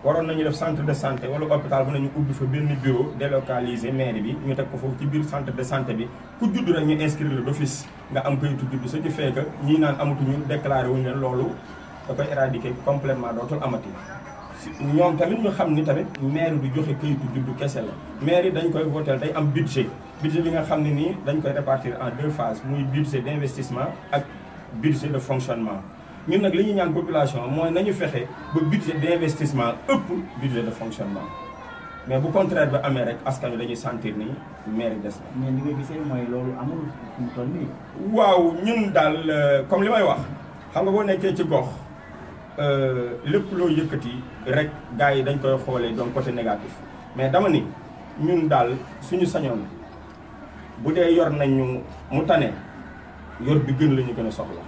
waroon nañu def centre de santé wala hôpital bu nañu ubbi fa benn bureau délocalisé maire bi ñu teg ko foofu ci biir centre de santé bi ku judd rek ñu inscrire le d'office nga am kayitu judd ce qui fait que ñii naan amatuñu déclaré wuñu leen loolu da koy éradiquer complètement dootul amati. ñoom tamit ñu xam ni tamit maire du joxe kayitu juddu kese la maire yi dañ koy voter day am budget bi nga xam ne nii dañ koy répartir en 2 phases muy budget d'investissement ak budget de fonctionnement. ñun nag li ñu ñaan population mooy nañu fexe ba budget d'investissement ëpp budget de fonctionnement mais bu contraire ba amee rek askan wi dañuy sentir ni maire des na. mais li nga gisee mooy loolu amul fu mu toll nii. waaw ñun daal comme li may wax xam nga boo nekkee ci gox lépp loo yëkkati rek gars yi dañ koy xoolee donc côté négatif mais dama ni ñun daal suñu sañoon bu dee yor nañu mu tane yor bi gën la ñu gën a soxla.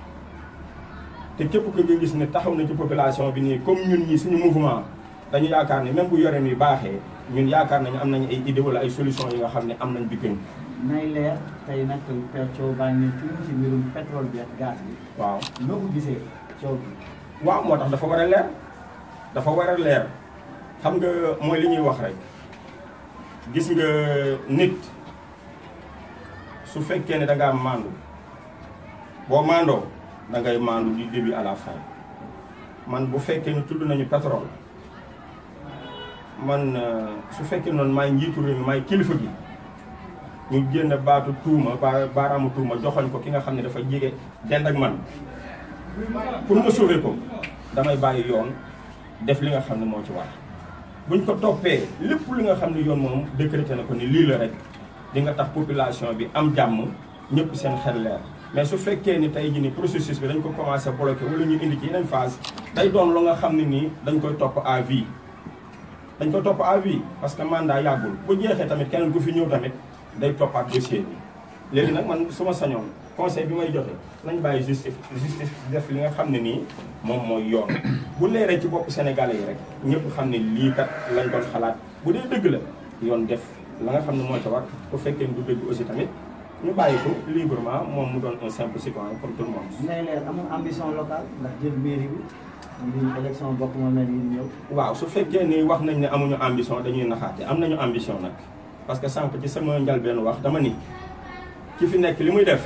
te képp ku nga gis ne taxaw na ci population bi nii comme ñun ñi suñu mouvement dañu yaakaar ne même bu yore mi baaxee ñun yaakaar nañu am nañu ay idée wala ay solution yi nga xam ne am nañ bi gën. nay leer tey nag coow baa ngi tuuti ci mbirum pétrole bi ak gaz bi. waaw noo ko gisee coow bi. waaw moo tax dafa war a leer dafa war a leer xam nga mooy li ñuy wax rek gis nga nit su fekkee ne da ngaa maandu boo maandoo. da ngay maandu du début à la fin man bu fekkee ni tudd nañu pétrole man su fekkee noonu maay njiitu réew mi maay kilifa gi ñu génn baatu tuuma baaraamu tuuma joxoñ ko ki nga xam ne dafa jege dend ak man pour ma sauver ko damay bàyyi yoon def li nga xam ne moo ci war buñ ko toppee lépp li nga xam ne yoon moom décrété na ko ni lii la rek di nga tax population bi am jàmm ñëpp seen xel leer. mais su fekkee ni tey jii ni processus bi dañ ko commencé bloqué wala ñu indi ci yeneen phase day doon lu nga xam ne nii dañ koy topp à vie dañ koy topp à vie parce que mandat yàggul bu jeexee tamit keneen ku fi ñëw tamit day toppaat dossier bi léegi nag man su ma sañoon conseil bi may joxe nañ bàyyi justice def li nga xam ne nii moom mooy yoon bu leeree ci bopp sénégalais yi rek ñëpp xam ne lii kat lañ doon xalaat bu dee dëgg la yoon def la nga xam ne moo ca war bu fekkee du dëgg aussi tamit ñu bàyyi ko librement moom mu doon un simple citoyen comme tout le monde. nay leer amul ambition locale ndax jël mairie bi ndi élection bokk ma mel ni ñëw. waaw su fekkee ni wax nañ ne amuñu ambition dañuy naxaate am nañu ambition nag parce que sànq ci sama njëlbéenu wax dama ni ki fi nekk li muy def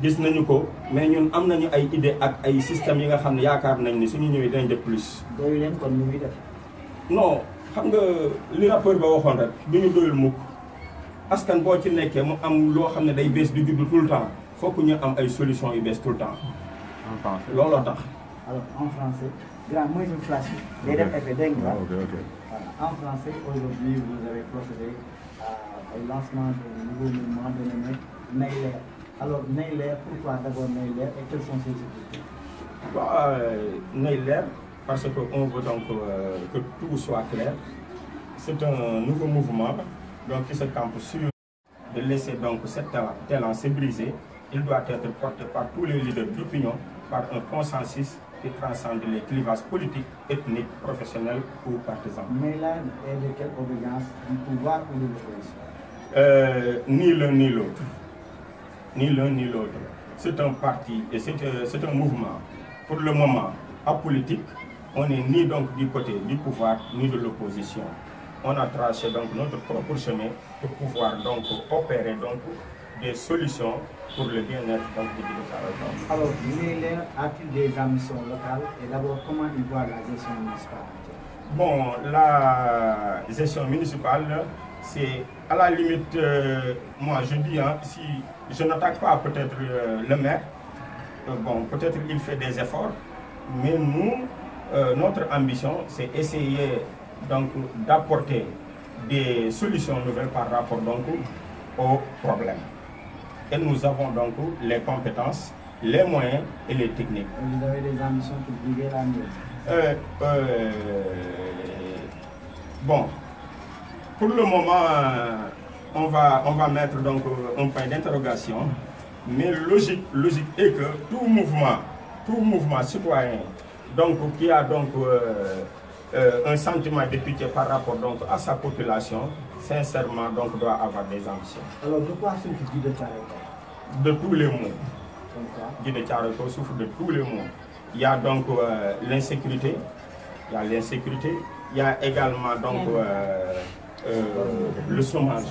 gis nañu ko mais ñun am nañu ay idée ak ay systèmes yi nga xam ne yaakaar nañ ni suñu ñëwee dinañ def plus. doyu leen kon ñu ngi def. non xam nga li rappeur ba waxoon rek du ñu doyul mukk askan boo ci nekkee mu am loo xam ne day bees di judd tout le temps fokk ñu am ay solutions yu bees tout le temps. en français looloo tax. alors en français grand mooy suñu flash bi. day def effet dégg nga. ok ok. Voilà. En français aujourd'hui vous avez procédé au lancement d'un nouveau mouvement dénommé Nay Leer. Alors Nay Leer, pourquoi d'abord Nay Leer et quels sont ses objectifs? Nay Leer parce qu'on veut donc que tout soit clair. C'est un nouveau mouvement donc qui se campe sur de laisser donc cet élan se briser. Il doit être porté par tous les leaders d'opinion par un consensus qui transcende les clivages politiques, ethniques, professionnels ou partisans. Nay Leer est de quelle obédience, du pouvoir ou de l'opposition? Ni l'un ni l'autre. Ni l'un ni l'autre. C'est un parti et c'est un mouvement. Pour le moment, apolitique, on n'est ni donc du côté du pouvoir ni de l'opposition. On a tracé donc notre propre chemin pour pouvoir donc opérer donc des solutions pour le bien-être donc de Guinée. Alors, Nay Leer a-t-il des ambitions locales et d'abord comment il voit la gestion municipale? Bon, la gestion municipale, c'est à la limite, moi je dis, hein, si je n'attaque pas peut-être le maire, bon, peut-être il fait des efforts, mais nous, notre ambition, c'est essayer donc d'apporter des solutions nouvelles par rapport donc aux problèmes. Et nous avons donc les compétences, les moyens et les techniques. Et vous avez des ambitions pour briguer la mairie? Bon, pour le moment, on va mettre donc un point d'interrogation, mais logique est que tout mouvement citoyen donc, qui a donc un sentiment de pitié par rapport donc, à sa population, sincèrement donc, doit avoir des ambitions. Alors, de quoi souffre Guy de Thiaroye? De tous les maux. Guy de Thiaroye souffre de tous les maux. Il y a donc l'insécurité, il y a l'insécurité, il y a également donc le chômage.